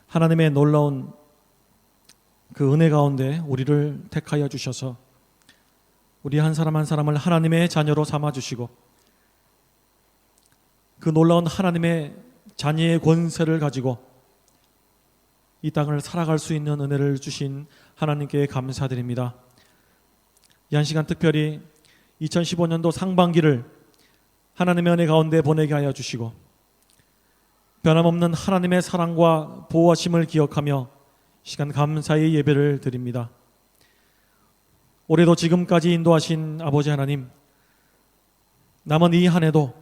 하나님의 놀라운 그 은혜 가운데 우리를 택하여 주셔서 우리 한 사람 한 사람을 하나님의 자녀로 삼아주시고 그 놀라운 하나님의 자녀의 권세를 가지고 이 땅을 살아갈 수 있는 은혜를 주신 하나님께 감사드립니다. 이 한 시간 특별히 2015년도 상반기를 하나님의 은혜 가운데 보내게 하여 주시고 변함없는 하나님의 사랑과 보호하심을 기억하며 시간 감사의 예배를 드립니다. 올해도 지금까지 인도하신 아버지 하나님, 남은 이 한 해도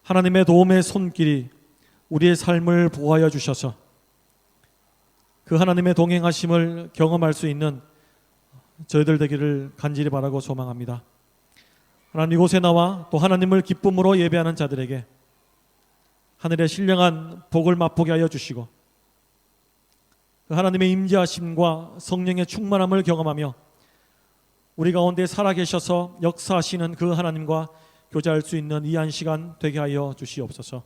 하나님의 도움의 손길이 우리의 삶을 보호하여 주셔서 그 하나님의 동행하심을 경험할 수 있는 저희들 되기를 간절히 바라고 소망합니다. 하나님, 이곳에 나와 또 하나님을 기쁨으로 예배하는 자들에게 하늘의 신령한 복을 맛보게 하여 주시고 그 하나님의 임재하심과 성령의 충만함을 경험하며 우리 가운데 살아계셔서 역사하시는 그 하나님과 교제할 수 있는 이 한 시간 되게 하여 주시옵소서.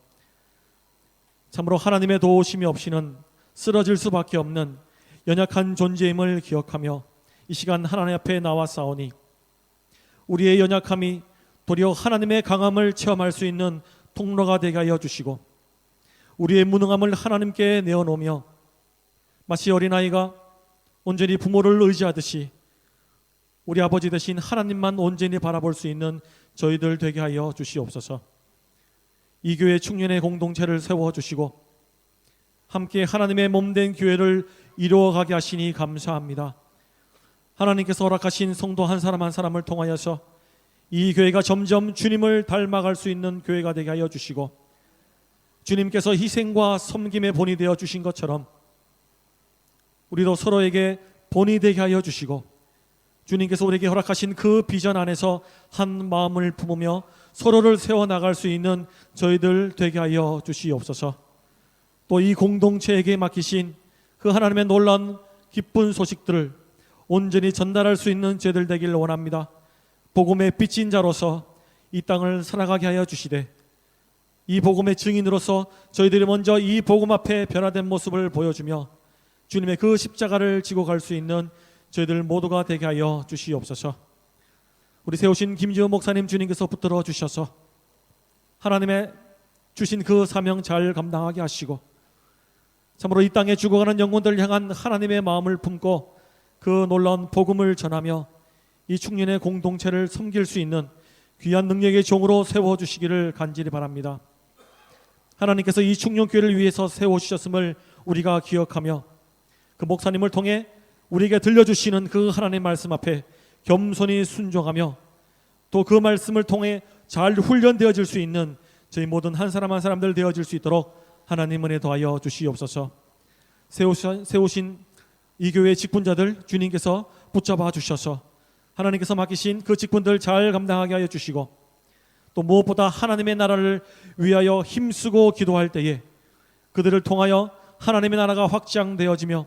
참으로 하나님의 도우심이 없이는 쓰러질 수밖에 없는 연약한 존재임을 기억하며 이 시간 하나님 앞에 나와 싸우니 우리의 연약함이 도리어 하나님의 강함을 체험할 수 있는 통로가 되게 하여 주시고 우리의 무능함을 하나님께 내어놓으며 마치 어린아이가 온전히 부모를 의지하듯이 우리 아버지 되신 하나님만 온전히 바라볼 수 있는 저희들 되게 하여 주시옵소서. 이 교회 충년의 공동체를 세워주시고 함께 하나님의 몸된 교회를 이루어가게 하시니 감사합니다. 하나님께서 허락하신 성도 한 사람 한 사람을 통하여서 이 교회가 점점 주님을 닮아갈 수 있는 교회가 되게 하여 주시고 주님께서 희생과 섬김의 본이 되어 주신 것처럼 우리도 서로에게 본이 되게 하여 주시고 주님께서 우리에게 허락하신 그 비전 안에서 한 마음을 품으며 서로를 세워나갈 수 있는 저희들 되게 하여 주시옵소서. 또 이 공동체에게 맡기신 그 하나님의 놀라운 기쁜 소식들을 온전히 전달할 수 있는 저희들 되기를 원합니다. 복음의 빚진 자로서 이 땅을 살아가게 하여 주시되 이 복음의 증인으로서 저희들이 먼저 이 복음 앞에 변화된 모습을 보여주며 주님의 그 십자가를 지고 갈 수 있는 저희들 모두가 되게 하여 주시옵소서. 우리 세우신 김지호 목사님 주님께서 붙들어 주셔서 하나님의 주신 그 사명 잘 감당하게 하시고 참으로 이 땅에 죽어가는 영혼들을 향한 하나님의 마음을 품고 그 놀라운 복음을 전하며 이 충년의 공동체를 섬길 수 있는 귀한 능력의 종으로 세워주시기를 간절히 바랍니다. 하나님께서 이 충년교회를 위해서 세워주셨음을 우리가 기억하며 그 목사님을 통해 우리에게 들려주시는 그 하나님의 말씀 앞에 겸손히 순종하며 또 그 말씀을 통해 잘 훈련되어질 수 있는 저희 모든 한 사람 한 사람들 되어질 수 있도록 하나님 은혜 더하여 주시옵소서. 세우신 이 교회의 직분자들 주님께서 붙잡아 주셔서 하나님께서 맡기신 그 직분들 잘 감당하게 하여 주시고 또 무엇보다 하나님의 나라를 위하여 힘쓰고 기도할 때에 그들을 통하여 하나님의 나라가 확장되어지며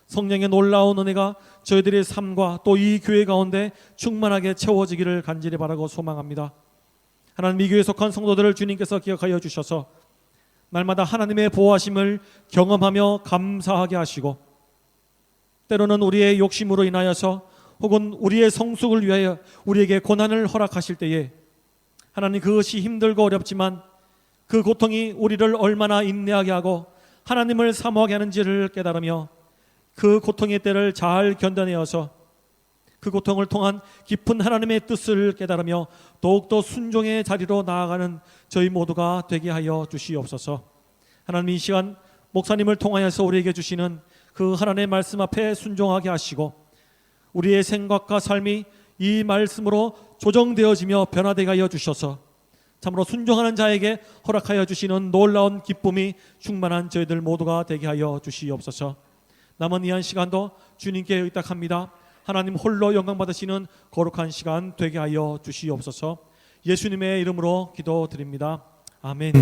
성령의 놀라운 은혜가 저희들의 삶과 또 이 교회 가운데 충만하게 채워지기를 간절히 바라고 소망합니다. 하나님, 이 교회에 속한 성도들을 주님께서 기억하여 주셔서 날마다 하나님의 보호하심을 경험하며 감사하게 하시고 때로는 우리의 욕심으로 인하여서 혹은 우리의 성숙을 위하여 우리에게 고난을 허락하실 때에 하나님, 그것이 힘들고 어렵지만 그 고통이 우리를 얼마나 인내하게 하고 하나님을 사모하게 하는지를 깨달으며 그 고통의 때를 잘 견뎌내어서 그 고통을 통한 깊은 하나님의 뜻을 깨달으며 더욱더 순종의 자리로 나아가는 저희 모두가 되게 하여 주시옵소서. 하나님, 이 시간 목사님을 통하여서 우리에게 주시는 그 하나님의 말씀 앞에 순종하게 하시고 우리의 생각과 삶이 이 말씀으로 조정되어지며 변화되게 하여 주셔서 참으로 순종하는 자에게 허락하여 주시는 놀라운 기쁨이 충만한 저희들 모두가 되게 하여 주시옵소서. 남은 이 한 시간도 주님께 의탁합니다. 하나님 홀로 영광 받으시는 거룩한 시간 되게 하여 주시옵소서. 예수님의 이름으로 기도드립니다. 아멘.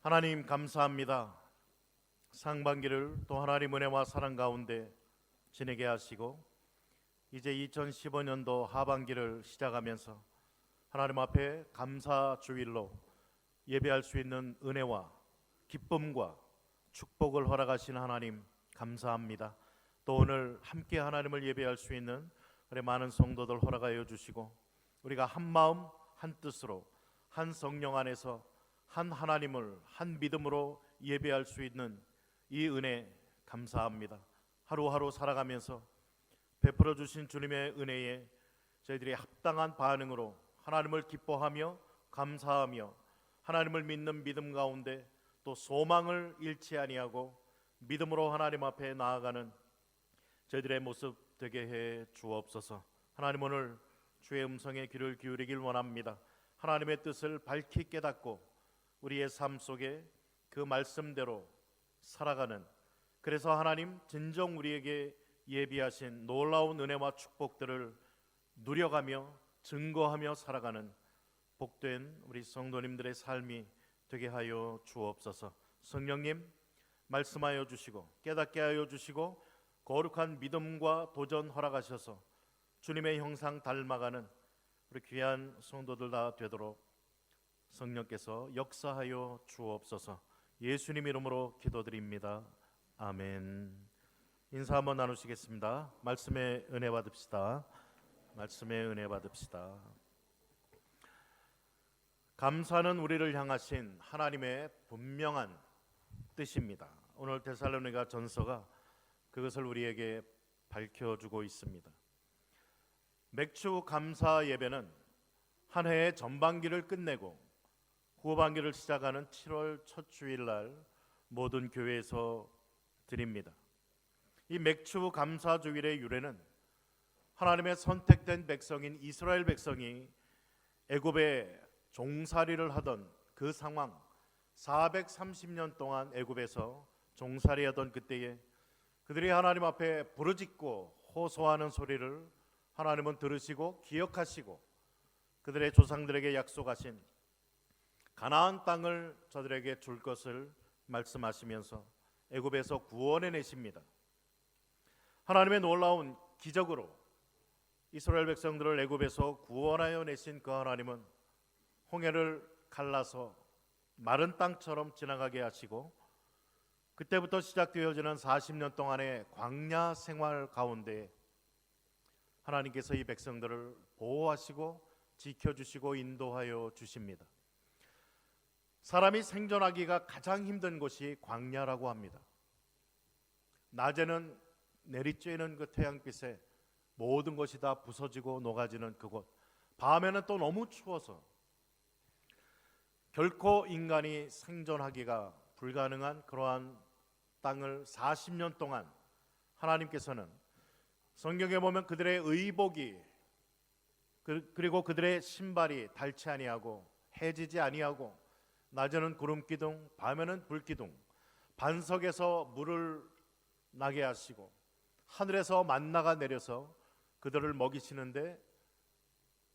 하나님 감사합니다. 상반기를 또 하나님 은혜와 사랑 가운데 지내게 하시고 이제 2015년도 하반기를 시작하면서 하나님 앞에 감사 주일로 예배할 수 있는 은혜와 기쁨과 축복을 허락하신 하나님 감사합니다. 또 오늘 함께 하나님을 예배할 수 있는 우리 많은 성도들 허락하여 주시고 우리가 한 마음 한 뜻으로 한 성령 안에서 한 하나님을 한 믿음으로 예배할 수 있는 이 은혜 감사합니다. 하루하루 살아가면서 베풀어 주신 주님의 은혜에 저희들이 합당한 반응으로 하나님을 기뻐하며 감사하며 하나님을 믿는 믿음 가운데 또 소망을 잃지 아니하고 믿음으로 하나님 앞에 나아가는 저희들의 모습 되게 해 주옵소서. 하나님 오늘 주의 음성에 귀를 기울이길 원합니다. 하나님의 뜻을 밝히 깨닫고 우리의 삶 속에 그 말씀대로 살아가는, 그래서 하나님 진정 우리에게 예비하신 놀라운 은혜와 축복들을 누려가며 증거하며 살아가는 복된 우리 성도님들의 삶이 되게 하여 주옵소서. 성령님 말씀하여 주시고 깨닫게 하여 주시고 거룩한 믿음과 도전 허락하셔서 주님의 형상 닮아가는 우리 귀한 성도들 다 되도록 성령께서 역사하여 주옵소서. 예수님 이름으로 기도드립니다. 아멘. 인사 한번 나누시겠습니다. 말씀의 은혜 받읍시다. 말씀의 은혜 받읍시다. 감사는 우리를 향하신 하나님의 분명한 뜻입니다. 오늘 데살로니가 전서가 그것을 우리에게 밝혀주고 있습니다. 맥주 감사 예배는 한 해의 전반기를 끝내고 후반기를 시작하는 7월 첫 주일날 모든 교회에서 드립니다. 이 맥주 감사 주일의 유래는 하나님의 선택된 백성인 이스라엘 백성이 애굽에 종살이를 하던 그 상황, 430년 동안 애굽에서 종살이하던 그때에 그들이 하나님 앞에 부르짖고 호소하는 소리를 하나님은 들으시고 기억하시고 그들의 조상들에게 약속하신 가나안 땅을 저들에게 줄 것을 말씀하시면서 애굽에서 구원해 내십니다. 하나님의 놀라운 기적으로 이스라엘 백성들을 애굽에서 구원하여 내신 그 하나님은 홍해를 갈라서 마른 땅처럼 지나가게 하시고 그때부터 시작되어지는 40년 동안의 광야 생활 가운데 하나님께서 이 백성들을 보호하시고 지켜주시고 인도하여 주십니다. 사람이 생존하기가 가장 힘든 곳이 광야라고 합니다. 낮에는 내리쬐는 그 태양빛에 모든 것이 다 부서지고 녹아지는 그곳, 밤에는 또 너무 추워서 결코 인간이 생존하기가 불가능한 그러한 땅을 40년 동안 하나님께서는 성경에 보면 그들의 의복이 그리고 그들의 신발이 닳지 아니하고 해지지 아니하고 낮에는 구름 기둥 밤에는 불 기둥 반석에서 물을 나게 하시고 하늘에서 만나가 내려서 그들을 먹이시는데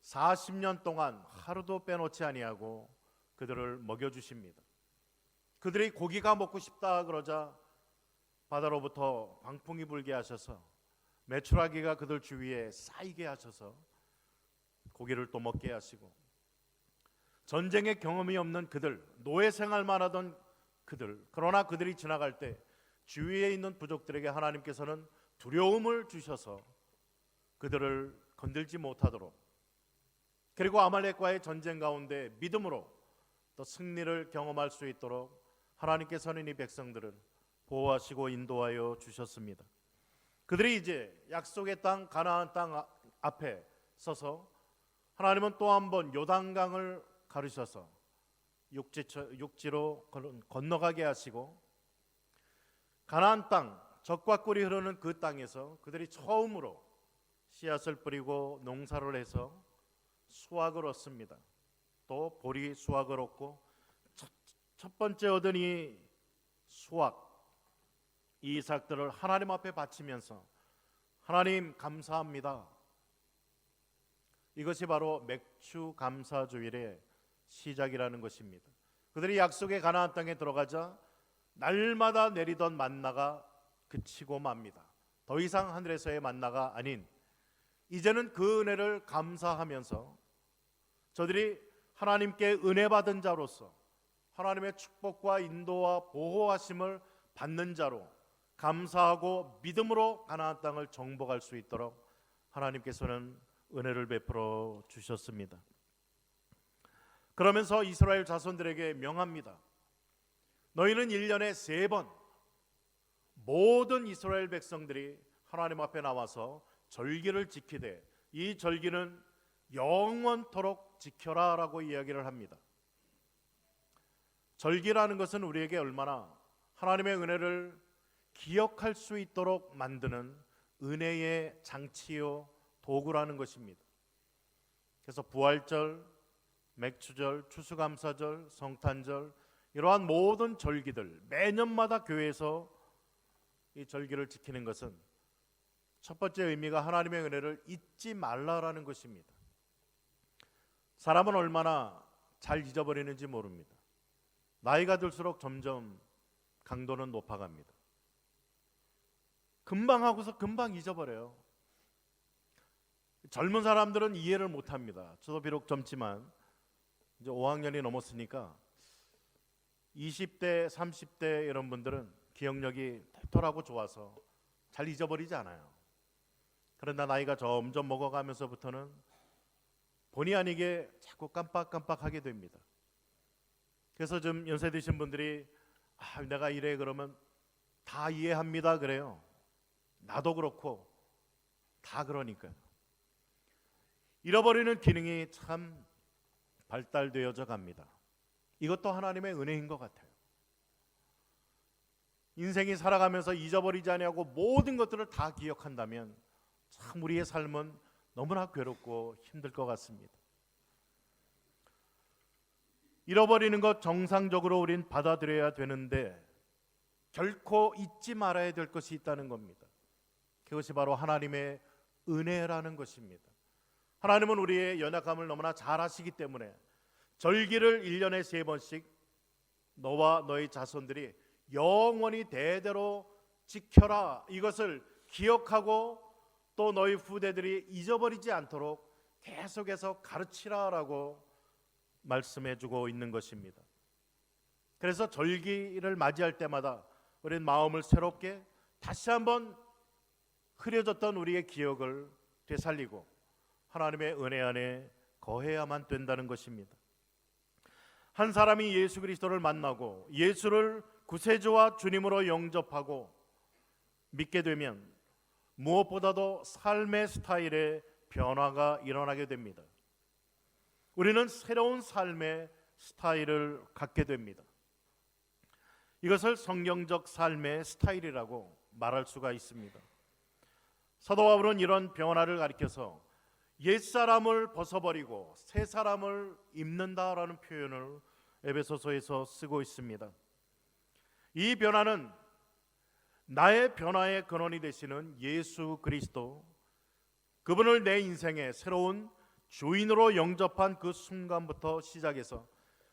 40년 동안 하루도 빼놓지 아니하고 그들을 먹여주십니다. 그들이 고기가 먹고 싶다 그러자 바다로부터 광풍이 불게 하셔서 메추라기가 그들 주위에 쌓이게 하셔서 고기를 또 먹게 하시고 전쟁의 경험이 없는 그들, 노예 생활만 하던 그들, 그러나 그들이 지나갈 때 주위에 있는 부족들에게 하나님께서는 두려움을 주셔서 그들을 건들지 못하도록, 그리고 아말렉과의 전쟁 가운데 믿음으로 또 승리를 경험할 수 있도록 하나님께서는 이 백성들을 보호하시고 인도하여 주셨습니다. 그들이 이제 약속의 땅 가나안 땅 앞에 서서 하나님은 또 한 번 요단강을 가르셔서 육지로 건너가게 하시고 가나안 땅, 젖과 꿀이 흐르는 그 땅에서 그들이 처음으로 씨앗을 뿌리고 농사를 해서 수확을 얻습니다. 또 보리 수확을 얻고 첫 번째 얻은 이 수확, 이 이삭들을 하나님 앞에 바치면서 하나님 감사합니다. 이것이 바로 맥주 감사 주일의 시작이라는 것입니다. 그들이 약속의 가나안 땅에 들어가자 날마다 내리던 만나가 그치고 맙니다. 더 이상 하늘에서의 만나가 아닌 이제는 그 은혜를 감사하면서 저들이 하나님께 은혜 받은 자로서 하나님의 축복과 인도와 보호하심을 받는 자로 감사하고 믿음으로 가나안 땅을 정복할 수 있도록 하나님께서는 은혜를 베풀어 주셨습니다. 그러면서 이스라엘 자손들에게 명합니다. 너희는 1년에 3번 모든 이스라엘 백성들이 하나님 앞에 나와서 절기를 지키되 이 절기는 영원토록 지켜라 라고 이야기를 합니다. 절기라는 것은 우리에게 얼마나 하나님의 은혜를 기억할 수 있도록 만드는 은혜의 장치요 도구라는 것입니다. 그래서 부활절, 맥추절, 추수감사절, 성탄절 이러한 모든 절기들 매년마다 교회에서 이 절기를 지키는 것은 첫 번째 의미가 하나님의 은혜를 잊지 말라라는 것입니다. 사람은 얼마나 잘 잊어버리는지 모릅니다. 나이가 들수록 점점 강도는 높아갑니다. 금방 하고서 금방 잊어버려요. 젊은 사람들은 이해를 못합니다. 저도 비록 젊지만 이제 5학년이 넘었으니까 20대, 30대 이런 분들은 기억력이 털털하고 좋아서 잘 잊어버리지 않아요. 그러나 나이가 점점 먹어가면서부터는 본의 아니게 자꾸 깜빡깜빡하게 됩니다. 그래서 좀 연세 드신 분들이 내가 이래 그러면 다 이해합니다 그래요. 나도 그렇고 다 그러니까요. 잃어버리는 기능이 참 발달되어져 갑니다. 이것도 하나님의 은혜인 것 같아요. 인생이 살아가면서 잊어버리지 않냐고 모든 것들을 다 기억한다면 참 우리의 삶은 너무나 괴롭고 힘들 것 같습니다. 잃어버리는 것 정상적으로 우린 받아들여야 되는데 결코 잊지 말아야 될 것이 있다는 겁니다. 그것이 바로 하나님의 은혜라는 것입니다. 하나님은 우리의 연약함을 너무나 잘 아시기 때문에 절기를 1년에 3번씩 너와 너의 자손들이 영원히 대대로 지켜라, 이것을 기억하고 또 너희 후대들이 잊어버리지 않도록 계속해서 가르치라라고 말씀해주고 있는 것입니다. 그래서 절기를 맞이할 때마다 우리는 마음을 새롭게 다시 한번 흐려졌던 우리의 기억을 되살리고 하나님의 은혜 안에 거해야만 된다는 것입니다. 한 사람이 예수 그리스도를 만나고 예수를 구세주와 주님으로 영접하고 믿게 되면 무엇보다도 삶의 스타일에 변화가 일어나게 됩니다. 우리는 새로운 삶의 스타일을 갖게 됩니다. 이것을 성경적 삶의 스타일이라고 말할 수가 있습니다. 사도 바울은 이런 변화를 가리켜서 옛사람을 벗어버리고 새 사람을 입는다라는 표현을 에베소서에서 쓰고 있습니다. 이 변화는 나의 변화의 근원이 되시는 예수 그리스도, 그분을 내 인생의 새로운 주인으로 영접한 그 순간부터 시작해서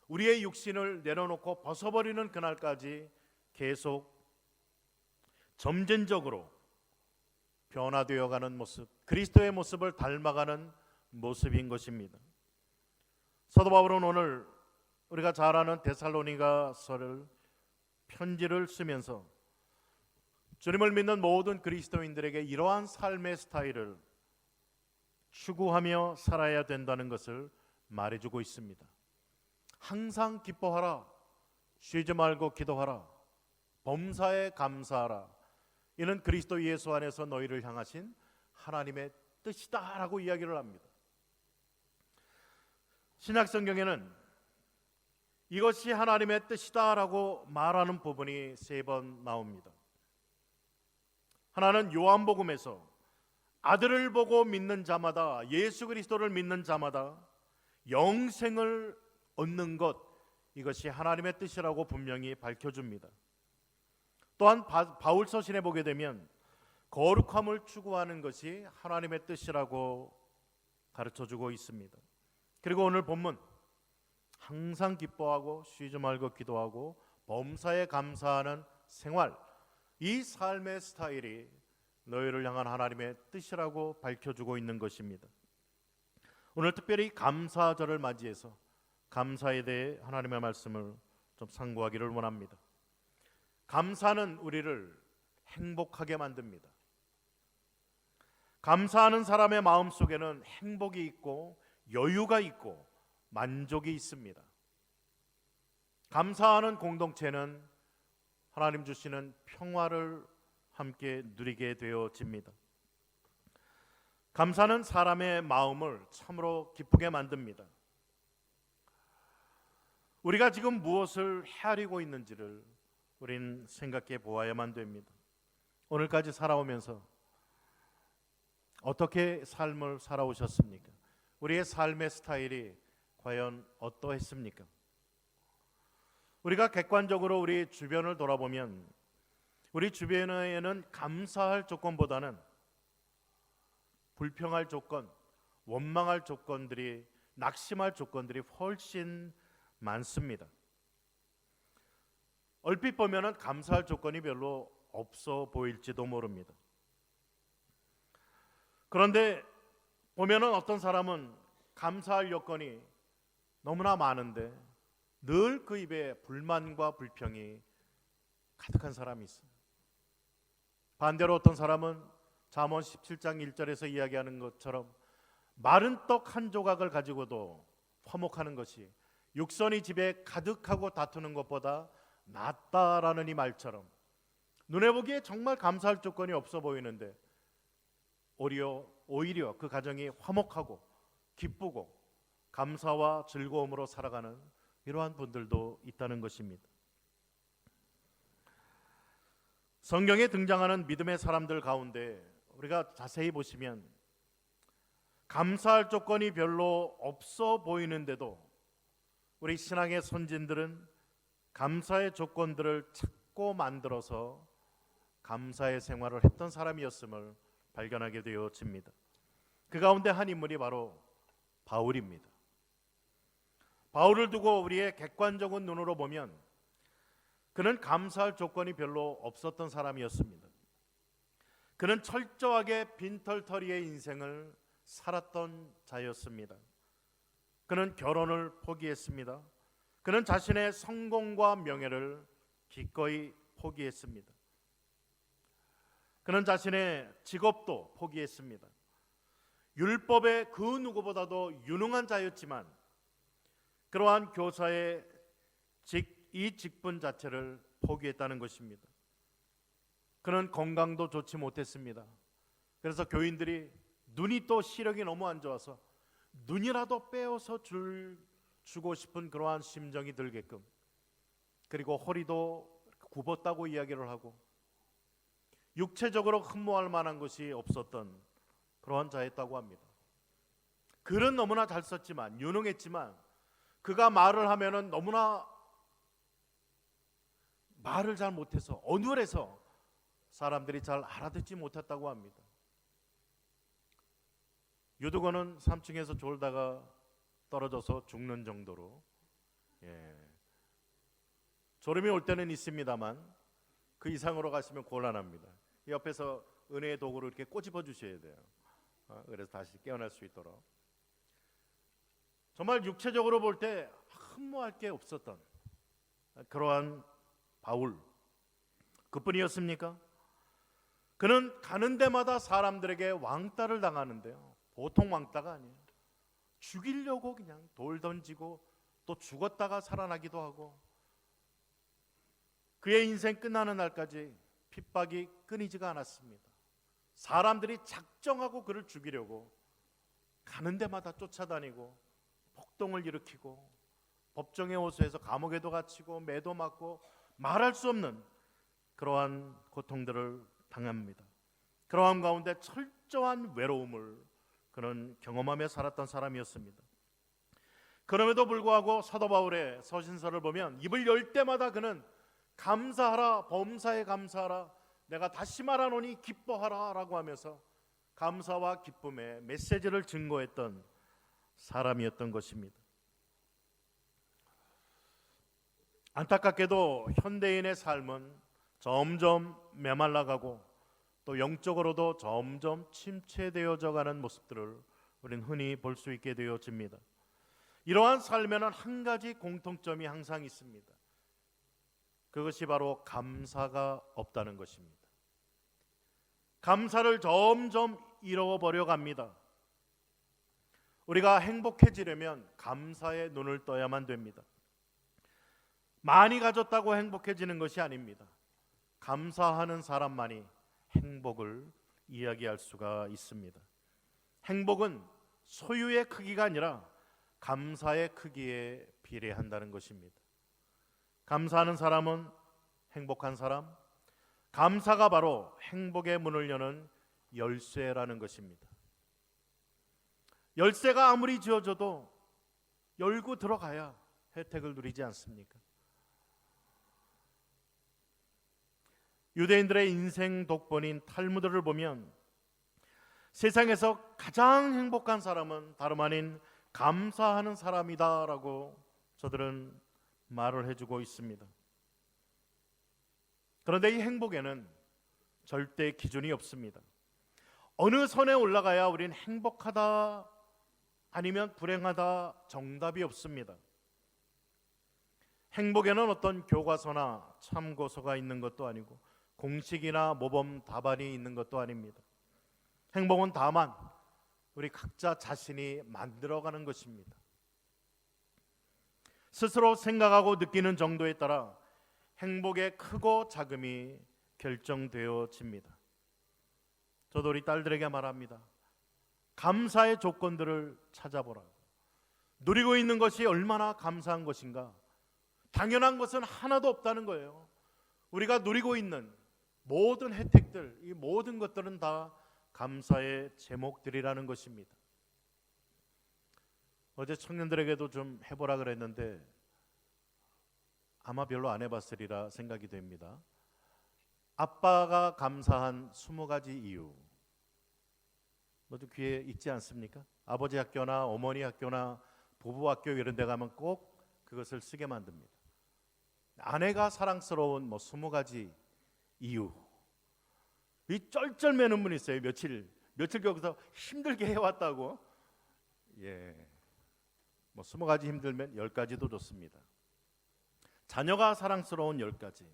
우리의 육신을 내려놓고 벗어버리는 그날까지 계속 점진적으로 변화되어가는 모습, 그리스도의 모습을 닮아가는 모습인 것입니다. 사도 바울은 오늘 우리가 잘 아는 데살로니가서를 편지를 쓰면서 주님을 믿는 모든 그리스도인들에게 이러한 삶의 스타일을 추구하며 살아야 된다는 것을 말해주고 있습니다. 항상 기뻐하라, 쉬지 말고 기도하라, 범사에 감사하라. 이는 그리스도 예수 안에서 너희를 향하신 하나님의 뜻이다 라고 이야기를 합니다. 신약성경에는 이것이 하나님의 뜻이다 라고 말하는 부분이 3번 나옵니다. 하나는 요한복음에서 아들을 보고 믿는 자마다, 예수 그리스도를 믿는 자마다 영생을 얻는 것, 이것이 하나님의 뜻이라고 분명히 밝혀줍니다. 또한 바울 서신에 보게 되면 거룩함을 추구하는 것이 하나님의 뜻이라고 가르쳐주고 있습니다. 그리고 오늘 본문 항상 기뻐하고 쉬지 말고 기도하고 범사에 감사하는 생활, 이 삶의 스타일이 너희를 향한 하나님의 뜻이라고 밝혀주고 있는 것입니다. 오늘 특별히 감사절을 맞이해서 감사에 대해 하나님의 말씀을 좀 상고하기를 원합니다. 감사는 우리를 행복하게 만듭니다. 감사하는 사람의 마음 속에는 행복이 있고 여유가 있고 만족이 있습니다. 감사하는 공동체는 하나님 주시는 평화를 함께 누리게 되어집니다. 감사는 사람의 마음을 참으로 기쁘게 만듭니다. 우리가 지금 무엇을 헤아리고 있는지를 우린 생각해 보아야만 됩니다. 오늘까지 살아오면서 어떻게 삶을 살아오셨습니까? 우리의 삶의 스타일이 과연 어떠했습니까? 우리가 객관적으로 우리 주변을 돌아보면 우리 주변에는 감사할 조건보다는 불평할 조건, 원망할 조건들이, 낙심할 조건들이 훨씬 많습니다. 얼핏 보면은 감사할 조건이 별로 없어 보일지도 모릅니다. 그런데 보면은 어떤 사람은 감사할 여건이 너무나 많은데 늘 그 입에 불만과 불평이 가득한 사람이 있어요. 반대로 어떤 사람은 잠언 17장 1절에서 이야기하는 것처럼 마른 떡 한 조각을 가지고도 화목하는 것이 육선이 집에 가득하고 다투는 것보다 낫다라는 이 말처럼 눈에 보기에 정말 감사할 조건이 없어 보이는데 오히려 그 가정이 화목하고 기쁘고 감사와 즐거움으로 살아가는 이러한 분들도 있다는 것입니다. 성경에 등장하는 믿음의 사람들 가운데 우리가 자세히 보시면 감사할 조건이 별로 없어 보이는데도 우리 신앙의 선진들은 감사의 조건들을 찾고 만들어서 감사의 생활을 했던 사람이었음을 발견하게 되어집니다. 그 가운데 한 인물이 바로 바울입니다. 바울을 두고 우리의 객관적인 눈으로 보면 그는 감사할 조건이 별로 없었던 사람이었습니다. 그는 철저하게 빈털터리의 인생을 살았던 자였습니다. 그는 결혼을 포기했습니다. 그는 자신의 성공과 명예를 기꺼이 포기했습니다. 그는 자신의 직업도 포기했습니다. 율법의 그 누구보다도 유능한 자였지만 그러한 교사의 이 직분 자체를 포기했다는 것입니다. 그는 건강도 좋지 못했습니다. 그래서 교인들이 눈이 또 시력이 너무 안 좋아서 눈이라도 빼어서 주고 싶은 그러한 심정이 들게끔, 그리고 허리도 굽었다고 이야기를 하고 육체적으로 흠모할 만한 것이 없었던 그러한 자였다고 합니다. 글은 너무나 잘 썼지만, 유능했지만 그가 말을 하면은 너무나 말을 잘 못해서 어눌해서 사람들이 잘 알아듣지 못했다고 합니다. 유두거는 3층에서 졸다가 떨어져서 죽는 정도로, 졸음이 올 때는 있습니다만 그 이상으로 가시면 곤란합니다. 옆에서 은혜의 도구를 이렇게 꼬집어 주셔야 돼요. 그래서 다시 깨어날 수 있도록. 정말 육체적으로 볼 때 흠모할 게 없었던 그러한 바울, 그뿐이었습니까? 그는 가는 데마다 사람들에게 왕따를 당하는데요, 보통 왕따가 아니에요. 죽이려고 그냥 돌 던지고 또 죽었다가 살아나기도 하고, 그의 인생 끝나는 날까지 핍박이 끊이지가 않았습니다. 사람들이 작정하고 그를 죽이려고 가는 데마다 쫓아다니고 폭동을 일으키고 법정에 호소해서 감옥에도 갇히고 매도 맞고 말할 수 없는 그러한 고통들을 당합니다. 그러한 가운데 철저한 외로움을 그는 경험하며 살았던 사람이었습니다. 그럼에도 불구하고 사도 바울의 서신서를 보면 입을 열 때마다 그는 감사하라, 범사에 감사하라, 내가 다시 말하노니 기뻐하라 라고 하면서 감사와 기쁨의 메시지를 증거했던 사람이었던 것입니다. 안타깝게도 현대인의 삶은 점점 메말라가고 또 영적으로도 점점 침체되어져 가는 모습들을 우리는 흔히 볼 수 있게 되어집니다. 이러한 삶에는 한 가지 공통점이 항상 있습니다. 그것이 바로 감사가 없다는 것입니다. 감사를 점점 잃어버려 갑니다. 우리가 행복해지려면 감사의 눈을 떠야만 됩니다. 많이 가졌다고 행복해지는 것이 아닙니다. 감사하는 사람만이 행복을 이야기할 수가 있습니다. 행복은 소유의 크기가 아니라 감사의 크기에 비례한다는 것입니다. 감사하는 사람은 행복한 사람, 감사가 바로 행복의 문을 여는 열쇠라는 것입니다. 열쇠가 아무리 지어져도 열고 들어가야 혜택을 누리지 않습니까? 유대인들의 인생 독본인 탈무드를 보면 세상에서 가장 행복한 사람은 다름 아닌 감사하는 사람이다라고 저들은 말을 해주고 있습니다. 그런데 이 행복에는 절대 기준이 없습니다. 어느 선에 올라가야 우린 행복하다 아니면 불행하다 정답이 없습니다. 행복에는 어떤 교과서나 참고서가 있는 것도 아니고 공식이나 모범 답안이 있는 것도 아닙니다. 행복은 다만 우리 각자 자신이 만들어가는 것입니다. 스스로 생각하고 느끼는 정도에 따라 행복의 크고 작음이 결정되어집니다. 저도 우리 딸들에게 말합니다. 감사의 조건들을 찾아보라. 누리고 있는 것이 얼마나 감사한 것인가. 당연한 것은 하나도 없다는 거예요. 우리가 누리고 있는 모든 혜택들, 이 모든 것들은 다 감사의 제목들이라는 것입니다. 어제 청년들에게도 좀 해보라 그랬는데 아마 별로 안 해봤으리라 생각이 됩니다. 아빠가 감사한 20가지 이유, 모두 귀에 익지 않습니까? 아버지 학교나 어머니 학교나 부부 학교 이런 데 가면 꼭 그것을 쓰게 만듭니다. 아내가 사랑스러운 20가지 이유. 이 쩔쩔매는 분이 있어요. 며칠 거기서 힘들게 해왔다고. 예, 20가지 힘들면 10가지도 좋습니다. 자녀가 사랑스러운 10가지.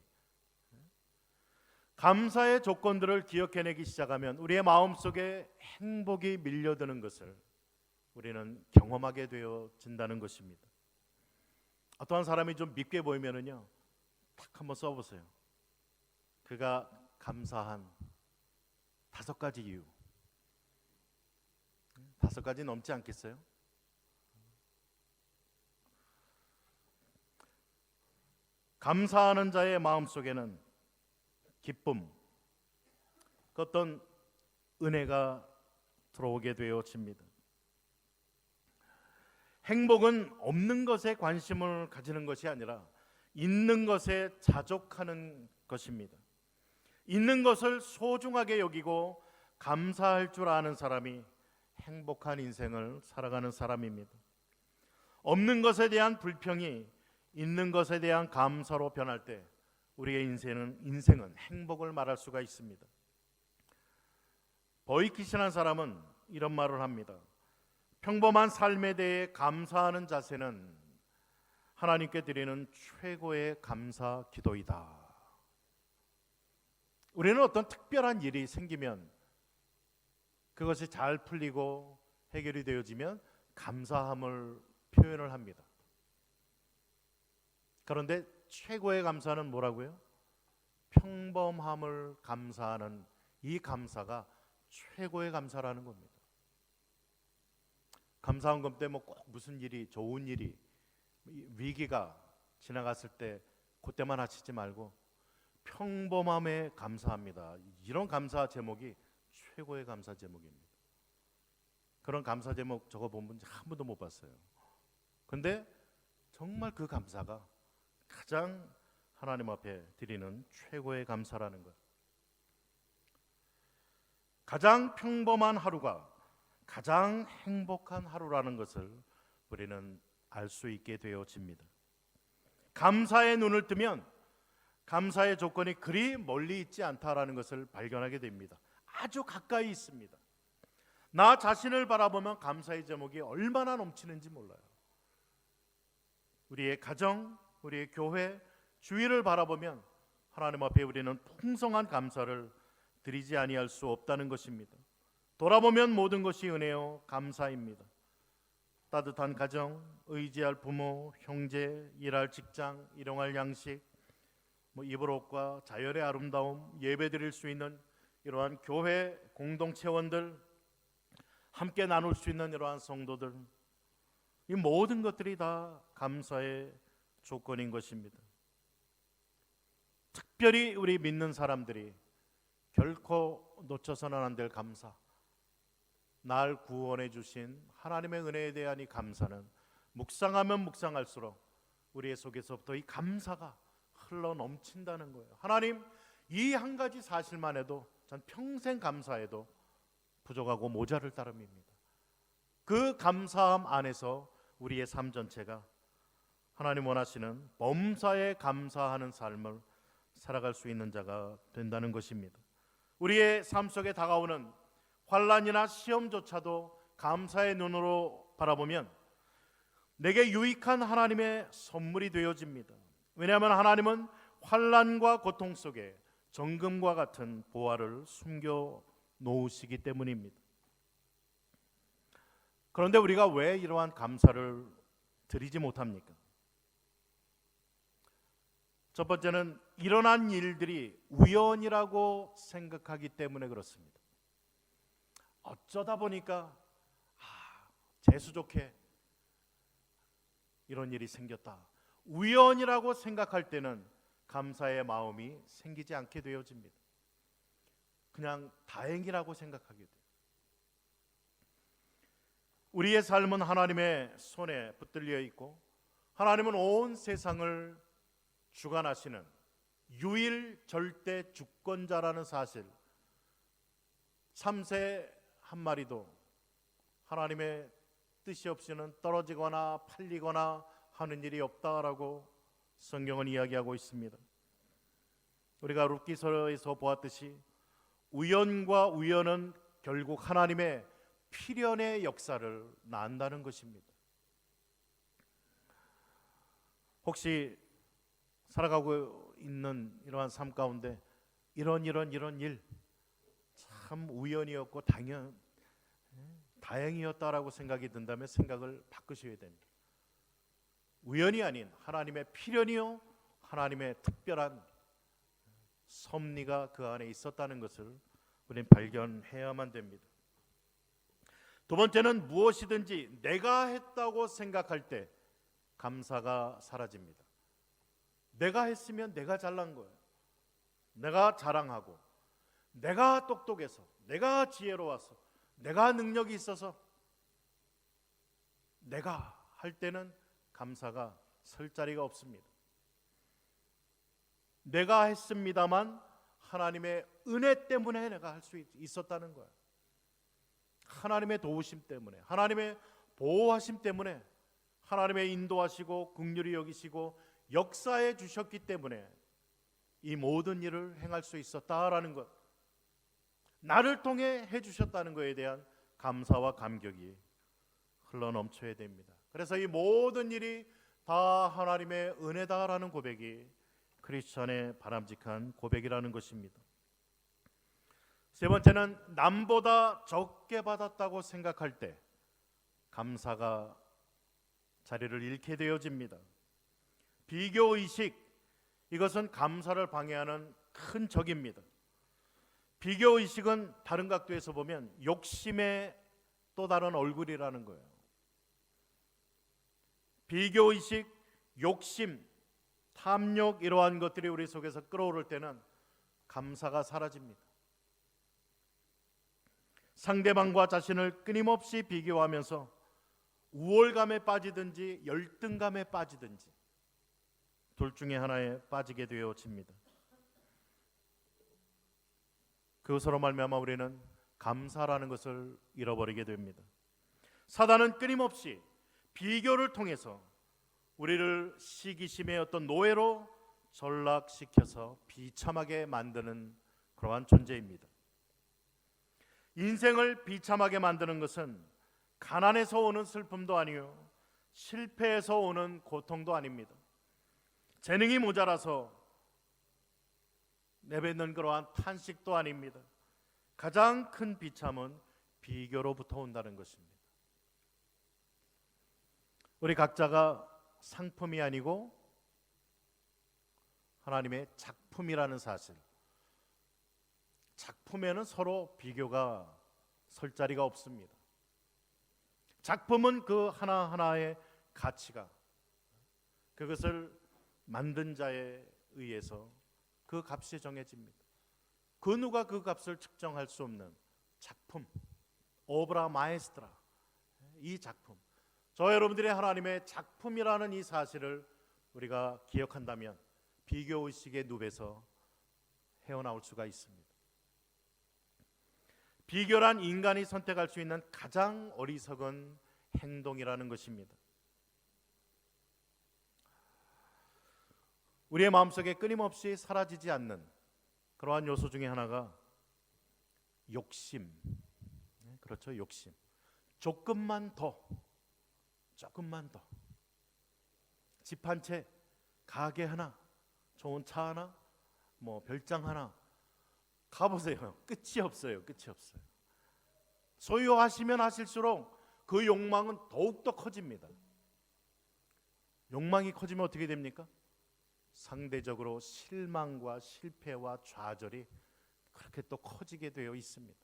감사의 조건들을 기억해내기 시작하면 우리의 마음속에 행복이 밀려드는 것을 우리는 경험하게 되어진다는 것입니다. 어떠한 사람이 좀 밉게 보이면은요, 탁 한번 써보세요. 그가 감사한 5가지 이유. 5가지 넘지 않겠어요? 감사하는 자의 마음속에는 기쁨, 그 어떤 은혜가 들어오게 되어집니다. 행복은 없는 것에 관심을 가지는 것이 아니라 있는 것에 자족하는 것입니다. 있는 것을 소중하게 여기고 감사할 줄 아는 사람이 행복한 인생을 살아가는 사람입니다. 없는 것에 대한 불평이 있는 것에 대한 감사로 변할 때 우리의 인생은 행복을 말할 수가 있습니다. 버이키시라는 사람은 이런 말을 합니다. 평범한 삶에 대해 감사하는 자세는 하나님께 드리는 최고의 감사 기도이다. 우리는 어떤 특별한 일이 생기면 그것이 잘 풀리고 해결이 되어지면 감사함을 표현을 합니다. 그런데 최고의 감사는 뭐라고요? 평범함을 감사하는 이 감사가 최고의 감사라는 겁니다. 감사헌금 때 뭐 꼭 무슨 일이, 좋은 일이, 위기가 지나갔을 때 그때만 하시지 말고 평범함에 감사합니다. 이런 감사 제목이 최고의 감사 제목입니다. 그런 감사 제목 적어본 분 한 번도 못 봤어요. 근데 정말 그 감사가 가장 하나님 앞에 드리는 최고의 감사라는 것. 가장 평범한 하루가 가장 행복한 하루라는 것을 우리는 알 수 있게 되어집니다. 감사의 눈을 뜨면 감사의 조건이 그리 멀리 있지 않다라는 것을 발견하게 됩니다. 아주 가까이 있습니다. 나 자신을 바라보면 감사의 제목이 얼마나 넘치는지 몰라요. 우리의 가정, 우리의 교회, 주위를 바라보면 하나님 앞에 우리는 풍성한 감사를 드리지 아니할 수 없다는 것입니다. 돌아보면 모든 것이 은혜요 감사입니다. 따뜻한 가정, 의지할 부모, 형제, 일할 직장, 일용할 양식, 입을 옷과 자연의 아름다움, 예배드릴 수 있는 이러한 교회 공동체원들, 함께 나눌 수 있는 이러한 성도들, 이 모든 것들이 다 감사의 조건인 것입니다. 특별히 우리 믿는 사람들이 결코 놓쳐서는 안 될 감사, 날 구원해 주신 하나님의 은혜에 대한 이 감사는 묵상하면 묵상할수록 우리의 속에서부터 이 감사가 흘러 넘친다는 거예요. 하나님, 이 한 가지 사실만 해도 전 평생 감사해도 부족하고 모자랄 따름입니다. 그 감사함 안에서 우리의 삶 전체가 하나님 원하시는 범사에 감사하는 삶을 살아갈 수 있는 자가 된다는 것입니다. 우리의 삶 속에 다가오는 환난이나 시험조차도 감사의 눈으로 바라보면 내게 유익한 하나님의 선물이 되어집니다. 왜냐하면 하나님은 환난과 고통 속에 정금과 같은 보화를 숨겨 놓으시기 때문입니다. 그런데 우리가 왜 이러한 감사를 드리지 못합니까? 첫 번째는 일어난 일들이 우연이라고 생각하기 때문에 그렇습니다. 어쩌다 보니까 재수 좋게 이런 일이 생겼다. 우연이라고 생각할 때는 감사의 마음이 생기지 않게 되어집니다. 그냥 다행이라고 생각하게 돼요. 우리의 삶은 하나님의 손에 붙들려 있고 하나님은 온 세상을 주관하시는 유일 절대 주권자라는 사실, 참새 한 마리도 하나님의 뜻이 없이는 떨어지거나 팔리거나 하는 일이 없다라고 성경은 이야기하고 있습니다. 우리가 룻기서에서 보았듯이 우연과 우연은 결국 하나님의 필연의 역사를 낳는다는 것입니다. 혹시 살아가고 있는 이러한 삶 가운데 이런 일 참 우연이었고 다행이었다라고 생각이 든다면 생각을 바꾸셔야 됩니다. 우연이 아닌 하나님의 필연이요 하나님의 특별한 섭리가 그 안에 있었다는 것을 우리는 발견해야만 됩니다. 두 번째는 무엇이든지 내가 했다고 생각할 때 감사가 사라집니다. 내가 했으면 내가 잘난 거예요. 내가 자랑하고 내가 똑똑해서 내가 지혜로워서 내가 능력이 있어서 내가 할 때는 감사가 설 자리가 없습니다. 내가 했습니다만 하나님의 은혜 때문에 내가 할 수 있었다는 거예요. 하나님의 도우심 때문에, 하나님의 보호하심 때문에, 하나님의 인도하시고 긍휼히 여기시고 역사해 주셨기 때문에 이 모든 일을 행할 수 있었다라는 것, 나를 통해 해주셨다는 것에 대한 감사와 감격이 흘러넘쳐야 됩니다. 그래서 이 모든 일이 다 하나님의 은혜다라는 고백이 크리스천의 바람직한 고백이라는 것입니다. 세 번째는 남보다 적게 받았다고 생각할 때 감사가 자리를 잃게 되어집니다. 비교의식, 이것은 감사를 방해하는 큰 적입니다. 비교의식은 다른 각도에서 보면 욕심의 또 다른 얼굴이라는 거예요. 비교의식, 욕심, 탐욕 이러한 것들이 우리 속에서 끌어오를 때는 감사가 사라집니다. 상대방과 자신을 끊임없이 비교하면서 우월감에 빠지든지 열등감에 빠지든지 둘 중에 하나에 빠지게 되어집니다. 그것으로 말미암아 우리는 감사라는 것을 잃어버리게 됩니다. 사단은 끊임없이 비교를 통해서 우리를 시기심의 어떤 노예로 전락시켜서 비참하게 만드는 그러한 존재입니다. 인생을 비참하게 만드는 것은 가난에서 오는 슬픔도 아니요 실패에서 오는 고통도 아닙니다. 재능이 모자라서 내뱉는 그러한 탄식도 아닙니다. 가장 큰 비참은 비교로부터 온다는 것입니다. 우리 각자가 상품이 아니고 하나님의 작품이라는 사실, 작품에는 서로 비교가 설 자리가 없습니다. 작품은 그 하나하나의 가치가 그것을 만든 자에 의해서 그 값이 정해집니다. 그 누가 그 값을 측정할 수 없는 작품, 오브라 마에스트라, 이 작품, 저 여러분들의 하나님의 작품이라는 이 사실을 우리가 기억한다면 비교의식의 늪에서 헤어나올 수가 있습니다. 비교란 인간이 선택할 수 있는 가장 어리석은 행동이라는 것입니다. 우리의 마음속에 끊임없이 사라지지 않는 그러한 요소 중에 하나가 욕심. 그렇죠, 욕심. 조금만 더, 집 한 채, 가게 하나, 좋은 차 하나, 뭐 별장 하나 가보세요. 끝이 없어요. 소유하시면 하실수록 그 욕망은 더욱더 커집니다. 욕망이 커지면 어떻게 됩니까? 상대적으로 실망과 실패와 좌절이 그렇게 또 커지게 되어 있습니다.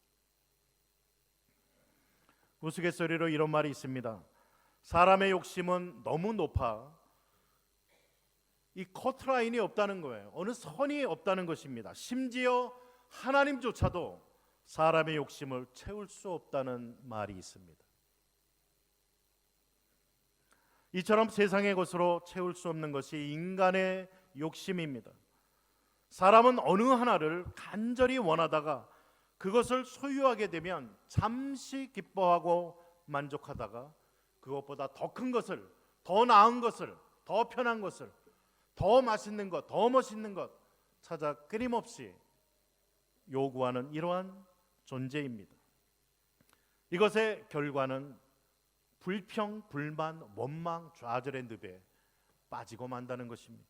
우스갯소리로 이런 말이 있습니다. 사람의 욕심은 너무 높아 이 커트라인이 없다는 거예요. 어느 선이 없다는 것입니다. 심지어 하나님조차도 사람의 욕심을 채울 수 없다는 말이 있습니다. 이처럼 세상의 것으로 채울 수 없는 것이 인간의 욕심입니다. 사람은 어느 하나를 간절히 원하다가 그것을 소유하게 되면 잠시 기뻐하고 만족하다가 그것보다 더 큰 것을, 더 나은 것을, 더 편한 것을, 더 맛있는 것, 더 멋있는 것 찾아 끊임없이 요구하는 이러한 존재입니다. 이것의 결과는 불평, 불만, 원망, 좌절의 늪에 빠지고 만다는 것입니다.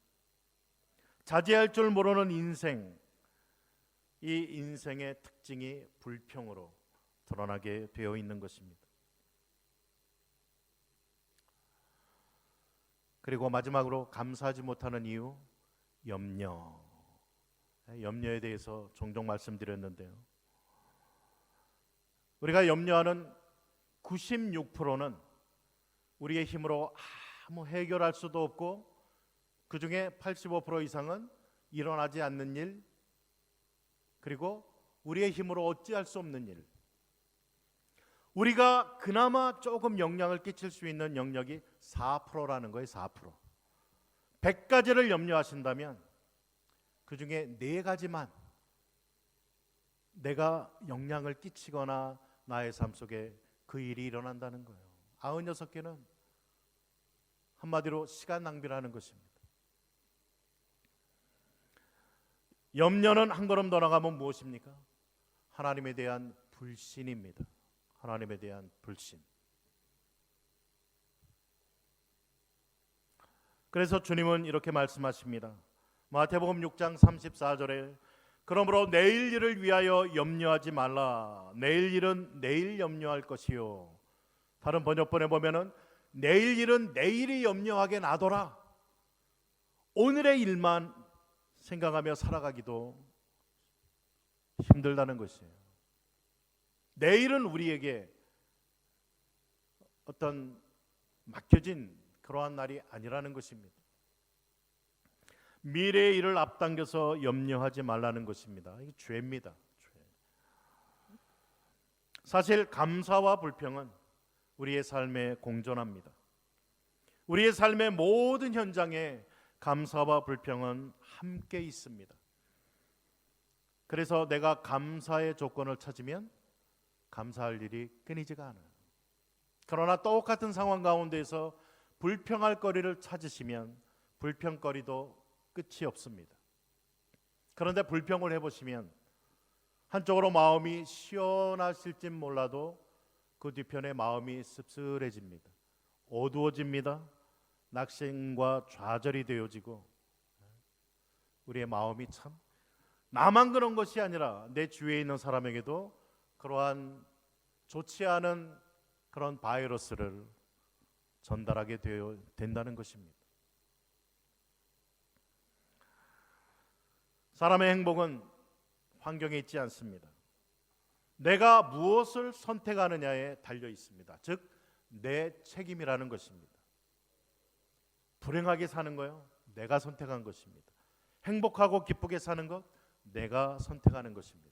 자제할 줄 모르는 인생, 이 인생의 특징이 불평으로 드러나게 되어 있는 것입니다. 그리고 마지막으로 감사하지 못하는 이유, 염려에 대해서 종종 말씀드렸는데요. 우리가 염려하는 96%는 우리의 힘으로 아무 해결할 수도 없고 그 중에 85% 이상은 일어나지 않는 일, 그리고 우리의 힘으로 어찌할 수 없는 일, 우리가 그나마 조금 영향을 끼칠 수 있는 영역이 4%라는 거예요. 4%. 100가지를 염려하신다면 그 중에 4가지만 내가 영향을 끼치거나 나의 삶 속에 그 일이 일어난다는 거예요. 96개는 한마디로 시간 낭비를 하는 것입니다. 염려는 한 걸음 더 나가면 무엇입니까? 하나님에 대한 불신입니다. 하나님에 대한 불신. 그래서 주님은 이렇게 말씀하십니다. 마태복음 6장 34절에 그러므로 내일 일을 위하여 염려하지 말라. 내일 일은 내일 염려할 것이요. 다른 번역본에 보면은 내일 일은 내일이 염려하게 놔둬라. 오늘의 일만 생각하며 살아가기도 힘들다는 것이에요. 내일은 우리에게 어떤 맡겨진 그러한 날이 아니라는 것입니다. 미래의 일을 앞당겨서 염려하지 말라는 것입니다. 이게 죄입니다. 죄. 사실 감사와 불평은 우리의 삶에 공존합니다. 우리의 삶의 모든 현장에 감사와 불평은 함께 있습니다. 그래서 내가 감사의 조건을 찾으면 감사할 일이 끊이지가 않아요. 그러나 똑같은 상황 가운데서 불평할 거리를 찾으시면 불평거리도 끝이 없습니다. 그런데 불평을 해보시면 한쪽으로 마음이 시원하실진 몰라도 그 뒤편에 마음이 씁쓸해집니다. 어두워집니다. 낙심과 좌절이 되어지고 우리의 마음이 참 나만 그런 것이 아니라 내 주위에 있는 사람에게도 그러한 좋지 않은 그런 바이러스를 전달하게 된다는 것입니다. 사람의 행복은 환경에 있지 않습니다. 내가 무엇을 선택하느냐에 달려 있습니다. 즉, 내 책임이라는 것입니다. 불행하게 사는 거요, 내가 선택한 것입니다. 행복하고 기쁘게 사는 것, 내가 선택하는 것입니다.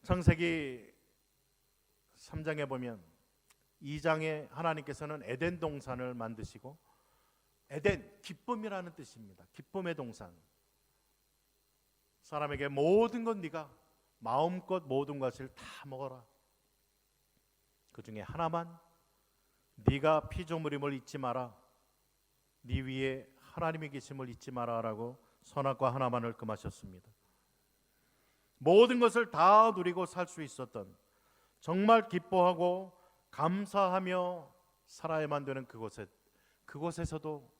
창세기 3장에 보면 2장에 하나님께서는 에덴 동산을 만드시고, 에덴, 기쁨이라는 뜻입니다. 기쁨의 동산. 사람에게 모든 것 네가 마음껏 모든 것을 다 먹어라. 그 중에 하나만 네가 피조물임을 잊지 마라. 네 위에 하나님이 계심을 잊지 마라라고 선악과 하나만을 금하셨습니다. 모든 것을 다 누리고 살 수 있었던, 정말 기뻐하고 감사하며 살아야만 되는 그곳에서도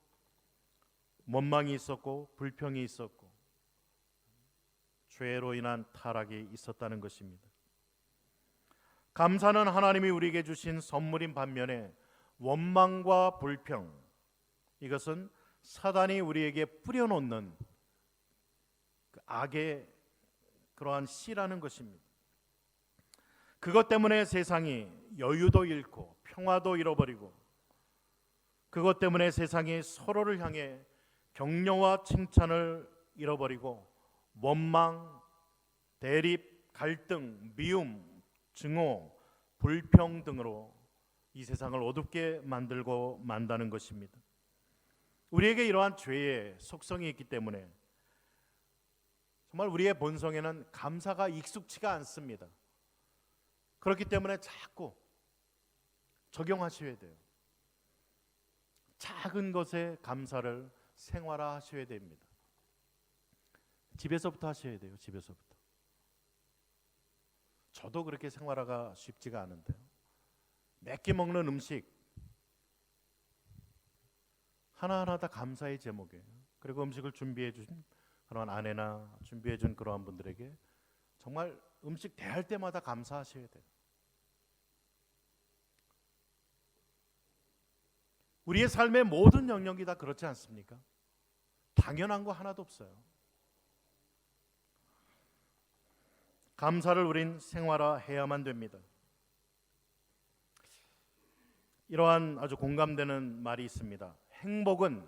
원망이 있었고 불평이 있었고 죄로 인한 타락이 있었다는 것입니다. 감사는 하나님이 우리에게 주신 선물인 반면에 원망과 불평, 이것은 사단이 우리에게 뿌려놓는 그 악의 그러한 씨라는 것입니다. 그것 때문에 세상이 여유도 잃고 평화도 잃어버리고, 그것 때문에 세상이 서로를 향해 격려와 칭찬을 잃어버리고 원망, 대립, 갈등, 미움, 증오, 불평 등으로 이 세상을 어둡게 만들고 만다는 것입니다. 우리에게 이러한 죄의 속성이 있기 때문에 정말 우리의 본성에는 감사가 익숙치가 않습니다. 그렇기 때문에 자꾸 적용하셔야 돼요. 작은 것에 감사를 생활화하셔야 됩니다. 집에서부터 하셔야 돼요. 집에서부터. 저도 그렇게 생활화가 쉽지가 않은데요. 몇 개 먹는 음식 하나하나 다 감사의 제목이에요. 그리고 음식을 준비해 주신 그런 아내나 준비해 준 그러한 분들에게 정말 음식 대할 때마다 감사하셔야 돼요. 우리의 삶의 모든 영역이 다 그렇지 않습니까? 당연한 거 하나도 없어요. 감사를 우린 생활화해야만 됩니다. 이러한 아주 공감되는 말이 있습니다. 행복은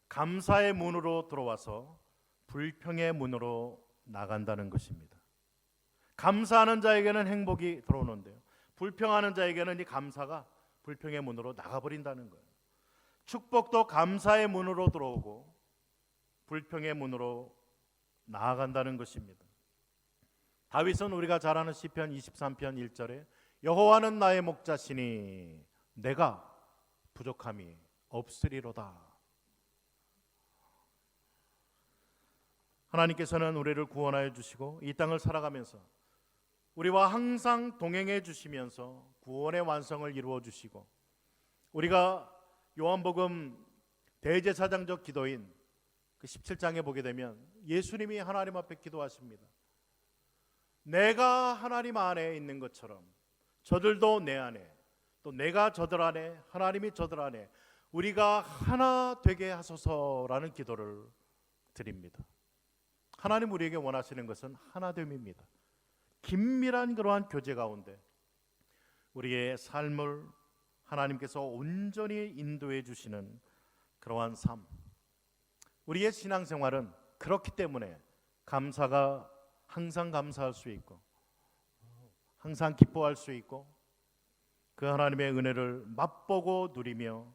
감사의 문으로 들어와서 불평의 문으로 나간다는 것입니다. 감사하는 자에게는 행복이 들어오는데요, 불평하는 자에게는 이 감사가 불평의 문으로 나가버린다는 거예요. 축복도 감사의 문으로 들어오고 불평의 문으로 나아간다는 것입니다. 다윗은 우리가 잘 아는 시편 23편 1절에 여호와는 나의 목자시니 내가 부족함이 없으리로다. 하나님께서는 우리를 구원하여 주시고 이 땅을 살아가면서 우리와 항상 동행해 주시면서 구원의 완성을 이루어 주시고, 우리가 요한복음 대제사장적 기도인 그 17장에 보게 되면 예수님이 하나님 앞에 기도하십니다. 내가 하나님 안에 있는 것처럼 저들도 내 안에, 또 내가 저들 안에, 하나님이 저들 안에 우리가 하나 되게 하소서라는 기도를 드립니다. 하나님 우리에게 원하시는 것은 하나됨입니다. 긴밀한 그러한 교제 가운데 우리의 삶을 하나님께서 온전히 인도해 주시는 그러한 삶, 우리의 신앙생활은 그렇기 때문에 감사가 항상 감사할 수 있고 항상 기뻐할 수 있고 그 하나님의 은혜를 맛보고 누리며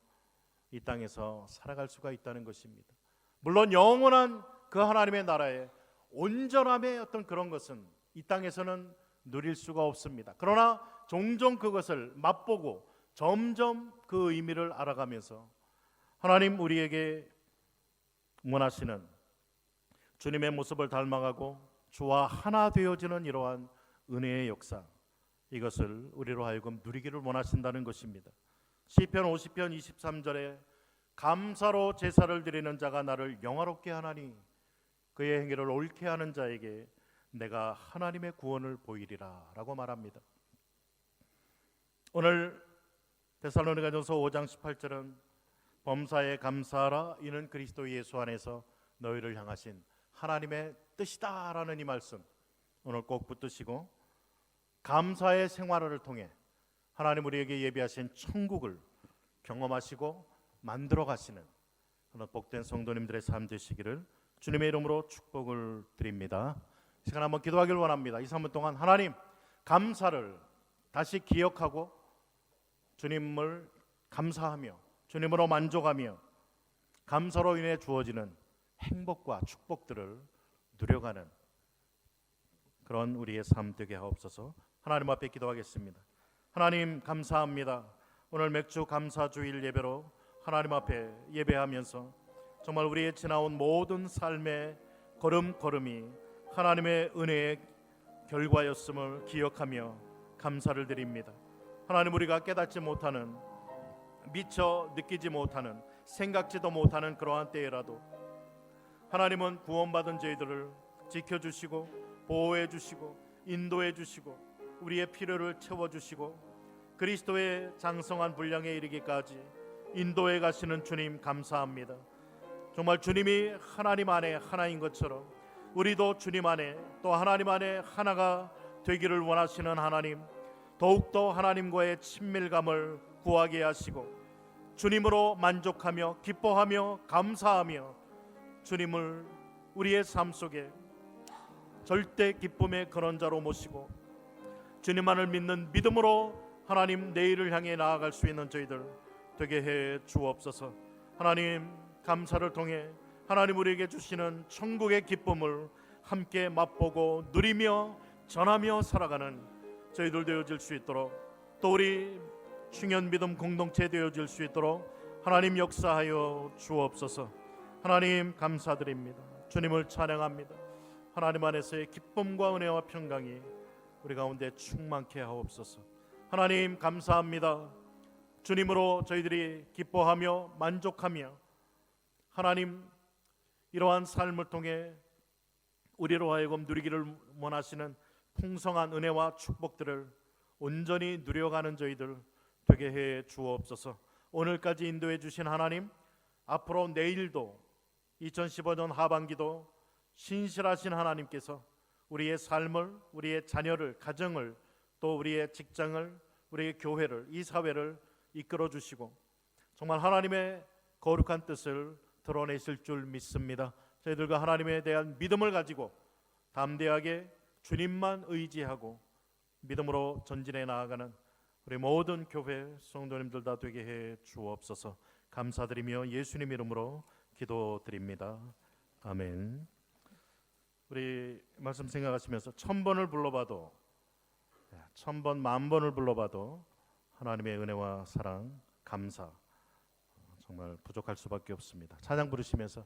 이 땅에서 살아갈 수가 있다는 것입니다. 물론 영원한 그 하나님의 나라의 온전함의 어떤 그런 것은 이 땅에서는 누릴 수가 없습니다. 그러나 종종 그것을 맛보고 점점 그 의미를 알아가면서 하나님 우리에게 원하시는 주님의 모습을 닮아가고 주와 하나 되어지는 이러한 은혜의 역사, 이것을 우리로 하여금 누리기를 원하신다는 것입니다. 시편 50편 23절에 감사로 제사를 드리는 자가 나를 영화롭게 하나니 그의 행위를 옳게 하는 자에게 내가 하나님의 구원을 보이리라 라고 말합니다. 오늘 데살로니가전서 5장 18절은 범사에 감사하라 이는 그리스도 예수 안에서 너희를 향하신 하나님의 뜻이다 라는 이 말씀 오늘 꼭 붙드시고, 감사의 생활을 통해 하나님 우리에게 예비하신 천국을 경험하시고 만들어 가시는 그런 복된 성도님들의 삶 되시기를 주님의 이름으로 축복을 드립니다. 시간 한번 기도하기를 원합니다. 이 3분 동안 하나님 감사를 다시 기억하고 주님을 감사하며 주님으로 만족하며 감사로 인해 주어지는 행복과 축복들을 누려가는 그런 우리의 삶 되게 하옵소서. 하나님 앞에 기도하겠습니다. 하나님 감사합니다. 오늘 맥주 감사 주일 예배로 하나님 앞에 예배하면서 정말 우리의 지나온 모든 삶의 걸음걸음이 하나님의 은혜의 결과였음을 기억하며 감사를 드립니다. 하나님 우리가 깨닫지 못하는, 미처 느끼지 못하는, 생각지도 못하는 그러한 때에라도 하나님은 구원받은 저희들을 지켜주시고 보호해주시고 인도해주시고 우리의 필요를 채워주시고 그리스도의 장성한 분량에 이르기까지 인도해 가시는 주님 감사합니다. 정말 주님이 하나님 안에 하나인 것처럼 우리도 주님 안에 또 하나님 안에 하나가 되기를 원하시는 하나님, 더욱더 하나님과의 친밀감을 구하게 하시고 주님으로 만족하며 기뻐하며 감사하며 주님을 우리의 삶 속에 절대 기쁨의 근원자로 모시고 주님만을 믿는 믿음으로 하나님 내일을 향해 나아갈 수 있는 저희들 되게 해 주옵소서. 하나님 감사를 통해 하나님 우리에게 주시는 천국의 기쁨을 함께 맛보고 누리며 전하며 살아가는 저희들 되어질 수 있도록, 또 우리 충현 믿음 공동체 되어질 수 있도록 하나님 역사하여 주옵소서. 하나님 감사드립니다. 주님을 찬양합니다. 하나님 안에서의 기쁨과 은혜와 평강이 우리 가운데 충만케 하옵소서. 하나님 감사합니다. 주님으로 저희들이 기뻐하며 만족하며 하나님 이러한 삶을 통해 우리로 하여금 누리기를 원하시는 풍성한 은혜와 축복들을 온전히 누려가는 저희들 되게 해 주옵소서. 오늘까지 인도해 주신 하나님, 앞으로 내일도 2015년 하반기도 신실하신 하나님께서 우리의 삶을, 우리의 자녀를, 가정을, 또 우리의 직장을, 우리의 교회를, 이 사회를 이끌어 주시고 정말 하나님의 거룩한 뜻을 드러내실 줄 믿습니다. 저희들과 하나님에 대한 믿음을 가지고 담대하게 주님만 의지하고 믿음으로 전진해 나아가는 우리 모든 교회 성도님들 다 되게 해 주옵소서. 감사드리며 예수님 이름으로 기도드립니다. 아멘. 우리 말씀 생각하시면서 1000번을 불러봐도 1000번, 10,000번을 불러봐도 하나님의 은혜와 사랑, 감사 정말 부족할 수밖에 없습니다. 찬양 부르시면서